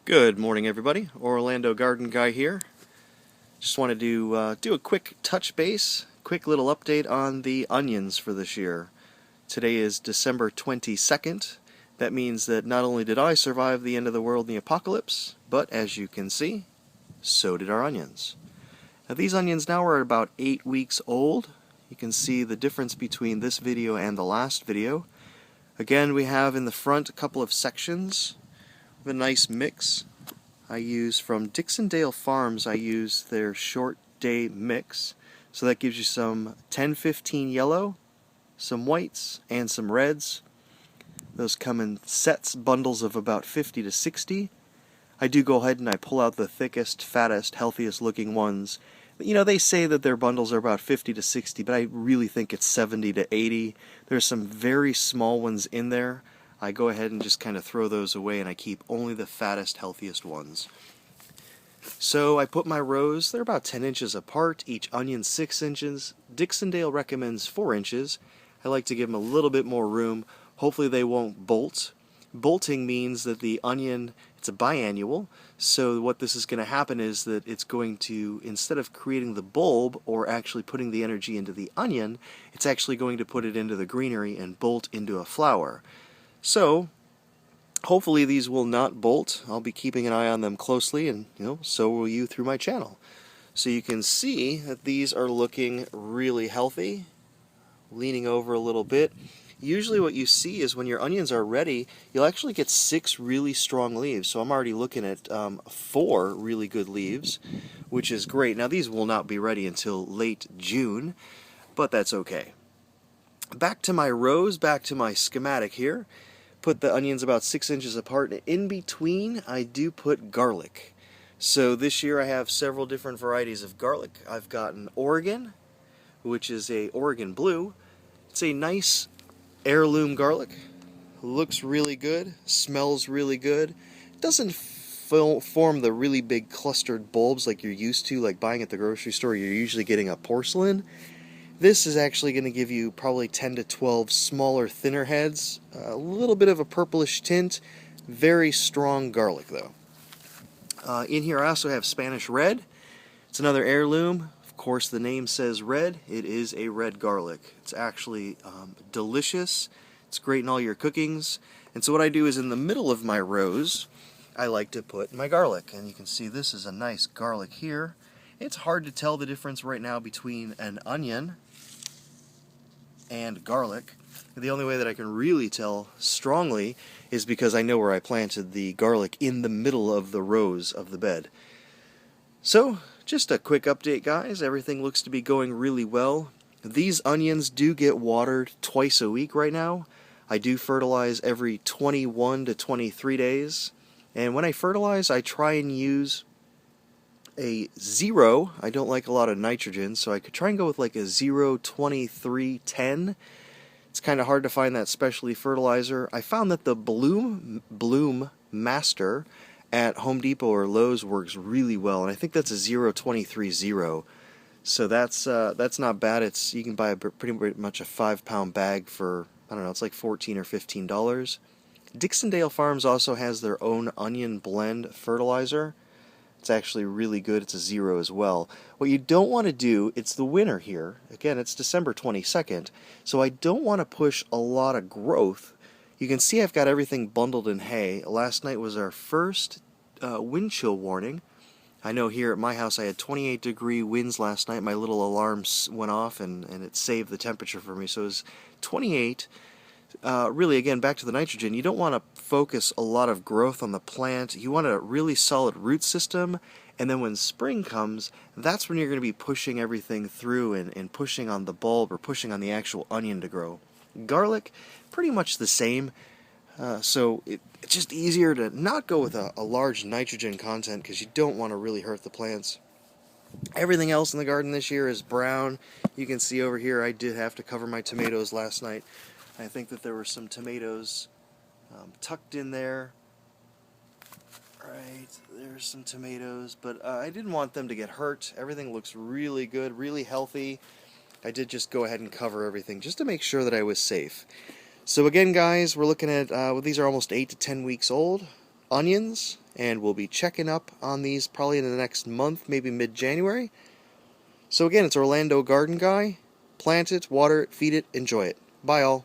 Good morning, everybody. Orlando Garden Guy here. Just wanted to do a quick touch base, quick little update on the onions for this year. Today is December 22nd. That means that not only did I survive the end of the world and the apocalypse, but as you can see, so did our onions. Now these onions now are about 8 weeks old. You can see the difference between this video and the last video. Again, we have in the front a couple of sections. A nice mix. I use from Dixondale Farms, I use their short day mix. So that gives you some 10-15 yellow, some whites, and some reds. Those come in sets, bundles of about 50 to 60. I do go ahead and I pull out the thickest, fattest, healthiest looking ones. You know, they say that their bundles are about 50 to 60, but I really think it's 70 to 80. There's some very small ones in there. I go ahead and just kind of throw those away, and I keep only the fattest, healthiest ones. So I put my rows, they're about 10 inches apart, each onion 6 inches. Dixondale recommends 4 inches. I like to give them a little bit more room. Hopefully they won't bolt. Bolting means that the onion, it's a biannual, so what this is going to happen is that it's going to, instead of creating the bulb or actually putting the energy into the onion, it's actually going to put it into the greenery and bolt into a flower. So, hopefully these will not bolt. I'll be keeping an eye on them closely, and so will you through my channel. So you can see that these are looking really healthy, leaning over a little bit. Usually what you see is when your onions are ready, you'll actually get 6 really strong leaves. So I'm already looking at 4 really good leaves, which is great. Now these will not be ready until late June, but that's okay. Back to my rows, back to my schematic here. Put the onions about 6 inches apart, and in between I do put garlic. So this year I have several different varieties of garlic. I've got an Oregon, which is a Oregon blue. It's a nice heirloom garlic. Looks really good, smells really good. Doesn't form the really big clustered bulbs like you're used to, like buying at the grocery store. You're usually getting a porcelain. This is actually going to give you probably 10 to 12 smaller, thinner heads, a little bit of a purplish tint, very strong garlic though. In here I also have Spanish red. It's another heirloom. Of course the name says red. It is a red garlic. It's actually delicious. It's great in all your cookings. And so what I do is in the middle of my rows, I like to put my garlic. And you can see this is a nice garlic here. It's hard to tell the difference right now between an onion and garlic. The only way that I can really tell strongly is because I know where I planted the garlic in the middle of the rows of the bed. So, just a quick update, guys. Everything looks to be going really well. These onions do get watered twice a week right now. I do fertilize every 21 to 23 days. And when I fertilize, I try and use a 0. I don't like a lot of nitrogen, so I could try and go with like a 0, 23, 10. It's kind of hard to find that specialty fertilizer. I found that the Bloom Master at Home Depot or Lowe's works really well, and I think that's a 0, 23, 0. So that's not bad. You can buy pretty much a 5-pound bag for, I don't know, it's like $14 or $15. Dixondale Farms also has their own onion blend fertilizer. It's actually really good. It's a 0 as well. What you don't want to do, it's the winter here. Again, it's December 22nd, so I don't want to push a lot of growth. You can see I've got everything bundled in hay. Last night was our first wind chill warning. I know here at my house I had 28-degree winds last night. My little alarm went off and it saved the temperature for me. So it was 28. Really, again, back to the nitrogen, you don't want to focus a lot of growth on the plant. You want a really solid root system, and then when spring comes, that's when you're going to be pushing everything through and pushing on the bulb or pushing on the actual onion to grow. Garlic, pretty much the same, so it's just easier to not go with a large nitrogen content because you don't want to really hurt the plants. Everything else in the garden this year is brown. You can see over here I did have to cover my tomatoes last night. I think that there were some tomatoes tucked in there. Right, there's some tomatoes, but I didn't want them to get hurt. Everything looks really good, really healthy. I did just go ahead and cover everything just to make sure that I was safe. So again, guys, we're looking at, these are almost 8 to 10 weeks old. onions, and we'll be checking up on these probably in the next month, maybe mid-January. So again, it's Orlando Garden Guy. Plant it, water it, feed it, enjoy it. Bye all.